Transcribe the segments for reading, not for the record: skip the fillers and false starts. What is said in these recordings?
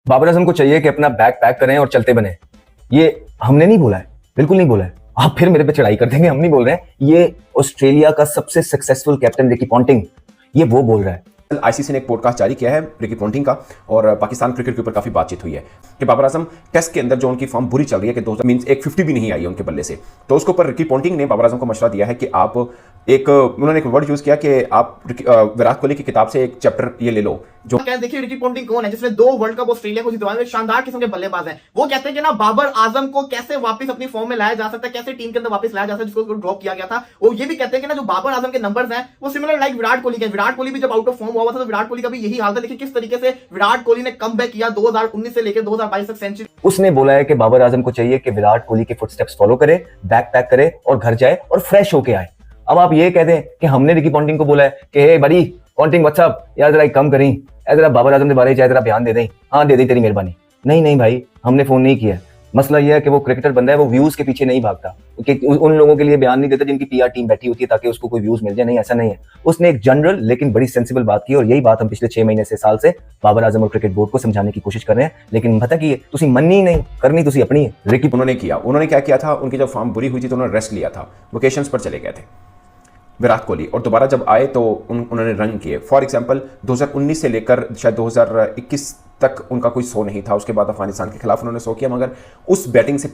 बाबर आजम को चाहिए कि अपना बैग पैक करें और चलते बने। ये हमने नहीं बोला है, बिल्कुल नहीं बोला है। आप फिर मेरे पे चढ़ाई कर देंगे, हम नहीं बोल रहे हैं। ये ऑस्ट्रेलिया का सबसे सक्सेसफुल कैप्टन रिकी पॉन्टिंग, ये वो बोल रहा है। आईसीसी ने एक पॉडकास्ट जारी किया है रिकी पॉन्टिंग का, और पाकिस्तान क्रिकेट के ऊपर काफी बातचीत हुई है कि बाबर आजम टेस्ट के अंदर जो उनकी फॉर्म बुरी चल रही है कि 2000 मींस एक 50 भी नहीं आई है उनके बल्ले से, तो उसके ऊपर रिकी पॉन्टिंग ने बाबर आजम को मशवरा दिया है कि आप उन्होंने एक वर्ड यूज किया कि आप विराट कोहली की किताब से एक चैप्टर ये ले लो। जो देखिए रिकी पॉन्टिंग कौन है जिसने 2 वर्ल्ड कप ऑस्ट्रेलिया को जितवाए हुए शानदार किस्म के बल्लेबाज हैं। वो कहते हैं कि ना बाबर आजम को कैसे वापस अपनी फॉर्म में लाया जा सकता है, कैसे टीम के अंदर वापस लाया जा सकता है जिसको ड्रॉप किया गया था। वो ये भी कहते हैं कि ना जो बाबर आजम के नंबर्स हैं वो सिमिलर लाइक विराट कोहली के। विराट कोहली भी जब आउट ऑफ फॉर्म हुआ था तो विराट कोहली का भी यही हाल था। देखिए किस तरीके से विराट कोहली ने कमबैक किया 2019 से लेकर 2022 तक सेंचुरी। उसने बोला है कि बाबर आजम को चाहिए कि विराट कोहली के फुटस्टेप्स फॉलो करे, बैक पैक करे और घर जाए और फ्रेश होके आए। अब आप ये कह दें कि हमने रिकी पॉन्टिंग को बोला है कि हे बड़ी पॉन्टिंग व्हाट्सअप यार जरा कम करी, जरा बाबर आजम के बारे में जरा बयान दे दें। हाँ दे दी, तेरी मेहरबानी। नहीं नहीं भाई, हमने फोन नहीं किया। मसला यह है कि वो क्रिकेटर बंदा है, वो व्यूज के पीछे नहीं भागता, उन लोगों के लिए बयान नहीं देता जिनकी पीआर टीम बैठी होती है ताकि उसको कोई व्यूज मिल जाए। नहीं, ऐसा नहीं है। उसने एक जनरल लेकिन बड़ी सेंसिबल बात की, और यही बात हम पिछले 6 महीने से साल से बाबर आजम और क्रिकेट बोर्ड को समझाने की कोशिश कर रहे हैं, लेकिन पता की तुसी मननी नहीं करनी, तुसी अपनी है। रिकी उन्होंने क्या किया था, उनकी जब फॉर्म बुरी हुई थी तो उन्होंने रेस्ट लिया था, वेकेशंस पर चले गए थे विराट कोहली, और दोबारा जब आए तो उन्होंने रन किए। फॉर एग्जांपल 2019 से लेकर शायद 2021 तक उनका कोई शो नहीं था। उसके बाद अफगानिस्तान के खिलाफ उन्होंने शो किया, मगर उस बैटिंग से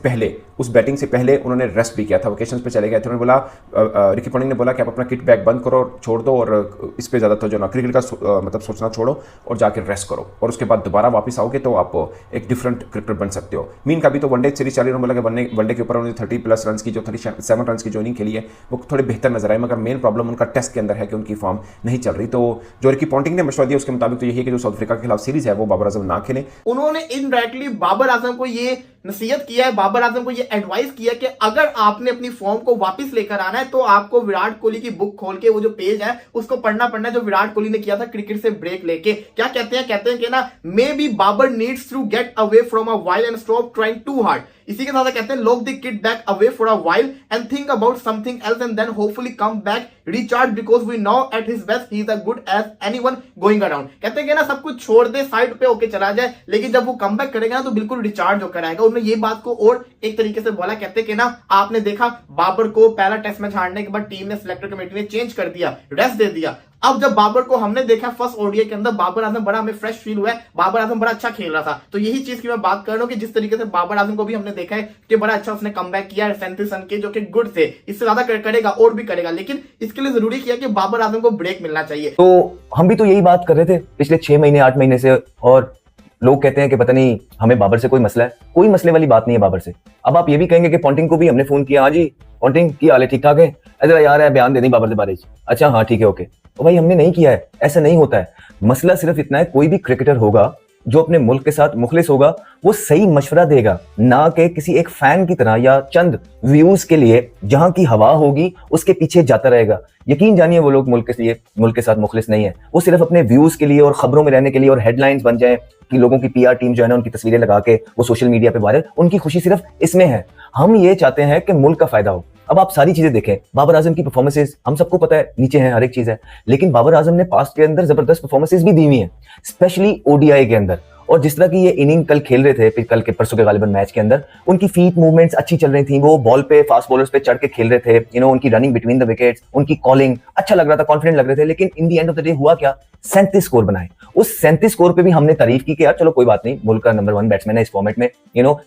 पहले उन्होंने रेस्ट भी किया था, वेकेशंस पे चले गए थे। उन्होंने बोला, रिकी पॉन्टिंग ने बोला कि आप अपना किट बैग बंद करो, छोड़ दो, और इस पे ज़्यादा तो जो ना क्रिकेट का मतलब सोचना छोड़ो और जाकर रेस्ट करो, और उसके बाद दोबारा वापस आओगे तो आप एक डिफरेंट क्रिकेटर बन सकते हो। मीन का भी तो वनडे सीरीज चली, उन्होंने बोला कि वनडे के ऊपर उन्होंने 30+ रन की, जो 37 रन की जो इनिंग खेली है वो थोड़े बेहतर नजर आए, मगर मेन प्रॉब्लम उनका टेस्ट के अंदर है कि उनकी फॉर्म नहीं चल रही। तो जो रिकी पॉन्टिंग ने मशवरा दिया उसके मुताबिक तो यही है कि जो साउथ अफ्रीका के खिलाफ सीरीज है वो बाबर आजम ना खेले। उन्होंने इनडायरेक्टली बाबर आजम को ये नसीहत किया है, बाबर आजम को ये एडवाइस किया कि अगर आपने अपनी फॉर्म को वापस लेकर आना है तो आपको विराट कोहली की बुक खोल के वो जो पेज है उसको पढ़ना है जो विराट कोहली ने किया था क्रिकेट से ब्रेक लेके। क्या कहते हैं कि ना maybe Babar needs to get away from a while and stop trying too hard. इसी के साथ कहते हैं lock the kit back away for a while and think about something else and then hopefully come back recharge because we know at his best he is a good as anyone going around. कहते हैं कि ना सब कुछ छोड़ दे, side पे होके चला जाए, लेकिन जब वो कम बैक करेगा ना तो बिल्कुल रिचार्ज होकर आएगा। उन्होंने ये बात को और एक तरीके से बोला, कहते हैं कि ना आपने देखा बाबर को पहला टेस्ट मैच हारने के बाद टीम ने, सिलेक्टर कमेटी ने चेंज कर दिया, रेस्ट दे दिया। अब जब बाबर को हमने देखा फर्स्ट ओडीआई के अंदर बाबर आजम बड़ा हमें फ्रेश फील हुआ है, बाबर आजम बड़ा अच्छा खेल रहा था। तो यही चीज की मैं बात कर रहा हूं कि जिस तरीके से बाबर आजम को भी हमने देखा है कि बड़ा अच्छा उसने कमबैक किया है 37 रन के, जो कि गुड थे। इससे ज्यादा करेगा और भी करेगा, लेकिन इसके लिए जरूरी किया कि बाबर आजम को ब्रेक मिलना चाहिए। तो हम भी तो यही बात कर रहे थे पिछले 6 महीने 8 महीने से, और लोग कहते हैं कि पता नहीं हमें बाबर से कोई मसला है। कोई मसले वाली बात नहीं है बाबर से। अब आप ये भी कहेंगे कि पॉन्टिंग को भी हमने फोन किया, हाँ जी पॉन्टिंग की हाल है, ठीक ठाक है, जरा यार है बयान दे दी बाबर के बारे में। अच्छा हाँ ठीक है ओके। तो भाई हमने नहीं किया है, ऐसा नहीं होता है। मसला सिर्फ इतना है, कोई भी क्रिकेटर होगा जो अपने मुल्क के साथ मुखलिस होगा वो सही मशवरा देगा, ना कि किसी एक फैन की तरह या चंद व्यूज के लिए जहां की हवा होगी उसके पीछे जाता रहेगा। यकीन जानिए वो लोग मुल्क के साथ मुखलिस नहीं है, वो सिर्फ अपने व्यूज के लिए और खबरों में रहने के लिए और हेडलाइंस बन जाए कि लोगों की पीआर टीम जो है ना उनकी तस्वीरें लगा के वो सोशल मीडिया पे वायरल, उनकी खुशी सिर्फ इसमें है। हम ये चाहते हैं कि मुल्क का फायदा हो। अब आप सारी चीजें देखें, बाबर आजम की परफॉर्मेंसेस हम सबको पता है नीचे है, हर एक चीज है, लेकिन बाबर आजम ने पास्ट के अंदर जबरदस्त परफॉर्मेंसेस भी दी हुई है, स्पेशली ओडीआई के अंदर। और जिस तरह की ये इनिंग कल खेल रहे थे, कल के परसों के गालिबन मैच के अंदर, उनकी फीट मूवमेंट्स अच्छी चल रही थी, वो बॉल पे फास्ट बॉलर्स पे चढ़ के खेल रहे थे, उनकी रनिंग बिटवीन द विकेट्स, उनकी कॉलिंग अच्छा लग रहा था, कॉन्फिडेंट लग रहे थे। लेकिन in the end of the day हुआ क्या, 37 स्कोर बनाए। उस 37 स्कोर पे भी हमने तारीफ की कि यार चलो कोई बात नहीं, मुल्क का नंबर 1 बैट्समैन है इस फॉर्मेट में,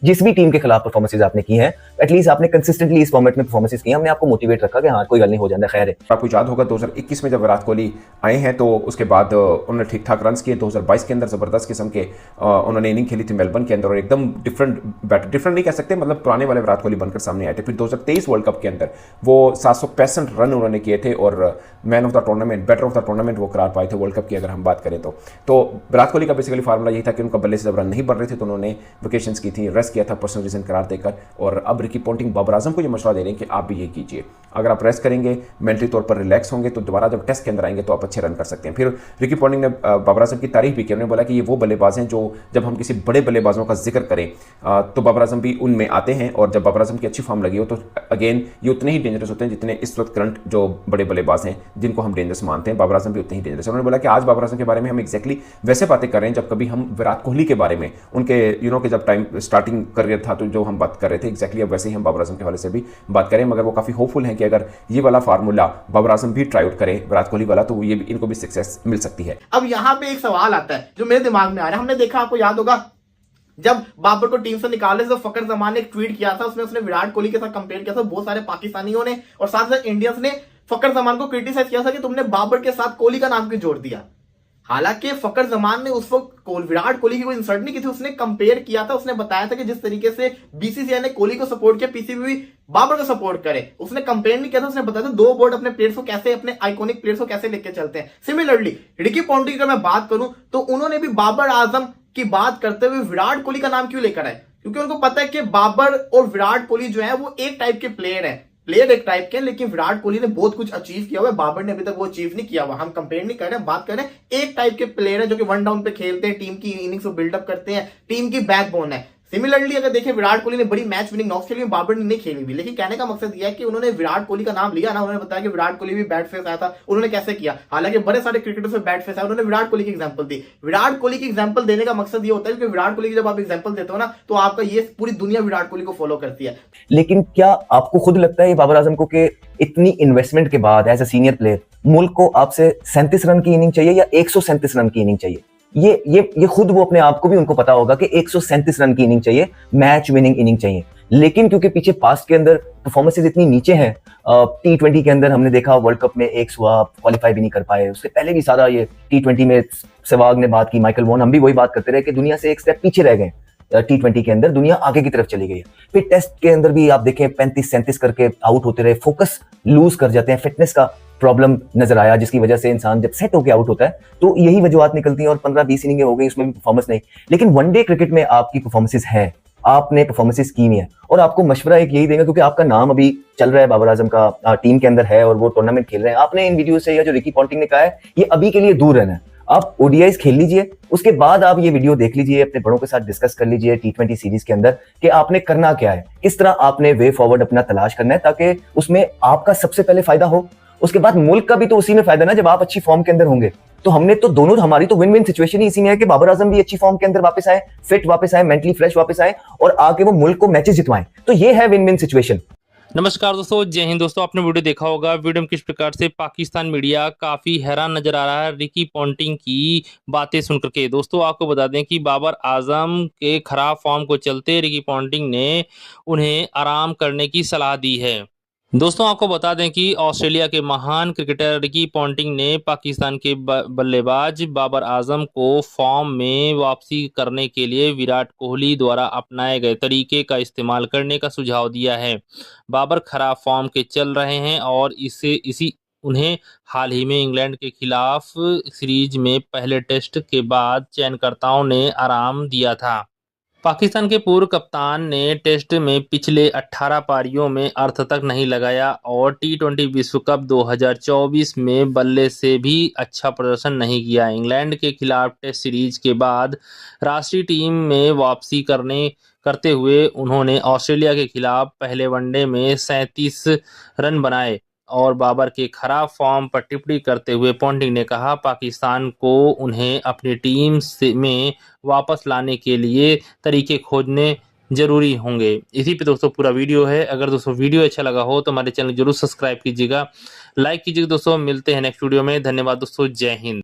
जिस भी टीम के खिलाफ परफॉर्मेंसेज आपने की हैं, एटलीस्ट आपने कंसिस्टेंटली इस फॉर्मेट में परफॉर्मेंसेज की, हमने आपको मोटिवेट रखा कि हाँ कोई गल नहीं, हो जाता, खैर है। आपको याद होगा 2021 में जब विराट कोहली आए हैं तो उसके बाद उन्होंने ठीक ठाक रन किए। 2022 के अंदर जबरदस्त किस्म के उन्होंने इनिंग खेली थी मेलबर्न के अंदर, और एकदम डिफरेंट नहीं कह सकते, मतलब पुराने वाले विराट कोहली बनकर सामने आए थे। फिर 2023 वर्ल्ड कप के अंदर वो 765 रन उन्होंने किए थे और man of the tournament, better of the tournament वो करार पाए थे वर्ल्ड कप की अगर हम बात करें तो विराट कोहली का बेसिकली फार्मूला यही था कि उनका बल्ले से जब रन नहीं बन रहे थे तो उन्होंने वेकेशंस की थी, रेस्ट किया था, पर्सनल रीजन करार देकर। और अब रिकी पॉन्टिंग बाबर आजम को ये मशवरा दे रहे हैं कि आप भी ये कीजिए, अगर आप रेस्ट करेंगे, मेंटली तौर पर रिलैक्स होंगे तो दोबारा जब टेस्ट के अंदर आएंगे तो आप अच्छे रन कर सकते हैं। फिर रिकी पॉन्टिंग ने बाबर आजम की तारीफ भी की, उन्होंने बोला कि ये वो बल्लेबाज हैं जो जब हम किसी बड़े बल्लेबाजों का जिक्र करें तो बाबर आजम भी उनमें आते हैं। और जब बाबर आजम की अच्छी फॉर्म लगी हो तो अगेन ये उतने ही डेंजरस होते हैं जितने इस वक्त करंट जो बड़े बल्लेबाज हैं जिनको हम डेंजरस मानते हैं, बाबर आजम भी उतने ही डेंजरस है। उन्होंने बोला कि आज बाबर आजम के बारे में हम एक्जैक्टली वैसे बातें कर रहे हैं जब कभी हम विराट कोहली के बारे में उनके के जब टाइम स्टार्टिंग करियर था तो जो हम बात कर रहे थे एक्जैक्टली अब वैसे ही हम बाबर आजम के हवाले से भी बात करें। मगर वो काफ़ी होपफुल हैं कि अगर ये वाला फार्मूला बाबर आजम भी ट्राई आउट करें विराट कोहली वाला तो ये भी इनको भी सक्सेस मिल सकती है। अब यहाँ पे एक सवाल आता है जो मेरे दिमाग में आ रहा है। हमने देखा, आपको याद होगा जब बाबर को टीम से निकाले तो फकर जमान ने एक ट्वीट किया था, उसमें उसने विराट कोहली के साथ कंपेयर किया था। बहुत सारे पाकिस्तानियों ने और साथ साथ इंडियंस ने फकर जमान को क्रिटिसाइज किया था कि तुमने बाबर के साथ कोहली का नाम क्यों जोड़ दिया। हालांकि फकर जमान ने उस वक्त विराट कोहली की कोई इंसल्ट नहीं की थी, उसने कंपेयर किया था। उसने बताया था कि जिस तरीके से बीसीसीआई ने कोहली को सपोर्ट किया, पीसीबी भी बाबर को सपोर्ट करे। उसने कंपेयर नहीं किया था, उसने बताया था दो बोर्ड अपने प्लेयर्स को कैसे, अपने आइकॉनिक प्लेयर्स को कैसे लेके चलते हैं। सिमिलरली रिकी पॉन्टिंग की अगर मैं बात करूं तो उन्होंने भी बाबर आजम की बात करते हुए विराट कोहली का नाम क्यों लेकर आए, क्योंकि उनको पता है कि बाबर और विराट कोहली जो है वो एक टाइप के प्लेयर है, प्लेयर एक टाइप के, लेकिन विराट कोहली ने बहुत कुछ अचीव किया हुआ है, बाबर ने अभी तक वो अचीव नहीं किया हुआ। हम कंपेयर नहीं कर रहे हैं, बात कर रहे हैं एक टाइप के प्लेयर है जो कि वन डाउन पे खेलते हैं, टीम की इनिंग्स को बिल्डअप करते हैं, टीम की बैकबोन है। सिमिलरली अगर देखें विराट कोहली ने बड़ी मैच विनिंग नॉक्स खेली, बाबर ने नहीं खेली हुई, लेकिन कहने का मकसद यह है कि उन्होंने विराट कोहली का नाम लिया ना, उन्होंने बताया कि विराट कोहली भी बैट फेस आया था, उन्होंने कैसे किया। हालांकि बड़े सारे क्रिकेटर्स में बैट फेस आया, उन्होंने विराट कोहली की एग्जांपल दी। विराट कोहली की एग्जांपल देने का मकसद ये होता है कि विराट कोहली की जब आप एग्जांपल देते हो ना तो आपका ये पूरी दुनिया विराट कोहली को फॉलो करती है। लेकिन क्या आपको खुद लगता है बाबर आजम को कि इतनी इन्वेस्टमेंट के बाद एज ए सीनियर प्लेयर मुल्क को आपसे 37 रन की इनिंग चाहिए या 137 रन की इनिंग चाहिए? ये खुद वो अपने आप को भी उनको पता होगा कि 137 रन की इनिंग चाहिए, मैच विनिंग इनिंग चाहिए। लेकिन क्योंकि पीछे पास्ट के अंदर परफॉर्मेंसेस इतनी नीचे हैं, T20 के अंदर हमने देखा वर्ल्ड कप में एक हुआ, क्वालिफाई भी नहीं कर पाए। उससे पहले भी सारा ये T20 में सहवाग ने बात की, माइकल वॉन, हम भी वही बात करते रहे कि दुनिया से एक स्टेप पीछे रह गए। T20 के अंदर दुनिया आगे की तरफ चली गई है। फिर टेस्ट के अंदर भी आप देखें 35-37 करके आउट होते रहे, फोकस लूज कर जाते हैं, फिटनेस का प्रॉब्लम नजर आया जिसकी वजह से इंसान जब सेट होकर आउट होता है तो यही वजूहत निकलती हैं और 15-20 इनिंगें हो गई, उसमें भी परफॉर्मेंस नहीं। लेकिन वनडे क्रिकेट में आपकी परफॉर्मेंसेस है, आपने परफॉर्मेंसेस की नहीं है और आपको मशवरा एक यही देगा, क्योंकि आपका नाम अभी चल रहा है, बाबर आजम का टीम के अंदर है और वो टूर्नामेंट खेल रहे हैं। आपने इन वीडियो से या जो रिकी पॉन्टिंग ने कहा है ये अभी के लिए दूर रहना है। आप ओडीआईज खेल लीजिए, उसके बाद आप ये वीडियो देख लीजिए, अपने बड़ों के साथ डिस्कस कर लीजिए T20 सीरीज के अंदर कि आपने करना क्या है, किस तरह आपने वे फॉरवर्ड अपना तलाश करना है ताकि उसमें आपका सबसे पहले फायदा हो। उसके बाद मुल्क का भी तो उसी में फायदा ना, जब आप अच्छी फॉर्म के अंदर होंगे। तो हमने तो दोनों, हमारी तो विन विन सिचुएशन ही इसी में है कि बाबर आजम भी अच्छी फॉर्म के अंदर वापस आए, फिट वापस आए, मेंटली फ्रेश वापस आए और आके वो मुल्क को मैचेस जितवाएं। तो ये है विन विन सिचुएशन। नमस्कार दोस्तों, जय हिंद। दोस्तों आपने वीडियो देखा होगा, वीडियो में किस प्रकार से पाकिस्तान मीडिया काफ़ी हैरान नजर आ रहा है रिकी पॉन्टिंग की बातें सुनकर के। दोस्तों आपको बता दें कि बाबर आजम के खराब फॉर्म को चलते रिकी पॉन्टिंग ने उन्हें आराम करने की सलाह दी है। दोस्तों आपको बता दें कि ऑस्ट्रेलिया के महान क्रिकेटर रिकी पॉन्टिंग ने पाकिस्तान के बल्लेबाज बाबर आजम को फॉर्म में वापसी करने के लिए विराट कोहली द्वारा अपनाए गए तरीके का इस्तेमाल करने का सुझाव दिया है। बाबर खराब फॉर्म के चल रहे हैं और उन्हें हाल ही में इंग्लैंड के खिलाफ सीरीज में पहले टेस्ट के बाद चयनकर्ताओं ने आराम दिया था। पाकिस्तान के पूर्व कप्तान ने टेस्ट में पिछले 18 पारियों में अर्थ तक नहीं लगाया और T20 विश्व कप 2024 में बल्ले से भी अच्छा प्रदर्शन नहीं किया। इंग्लैंड के खिलाफ टेस्ट सीरीज के बाद राष्ट्रीय टीम में वापसी करते हुए उन्होंने ऑस्ट्रेलिया के खिलाफ पहले वनडे में 37 रन बनाए। और बाबर के खराब फॉर्म पर टिप्पणी करते हुए पॉन्टिंग ने कहा, पाकिस्तान को उन्हें अपनी टीम में वापस लाने के लिए तरीके खोजने जरूरी होंगे। इसी पे दोस्तों पूरा वीडियो है। अगर दोस्तों वीडियो अच्छा लगा हो तो हमारे चैनल जरूर सब्सक्राइब कीजिएगा, लाइक कीजिएगा। दोस्तों मिलते हैं नेक्स्ट वीडियो में। धन्यवाद दोस्तों, जय हिंद।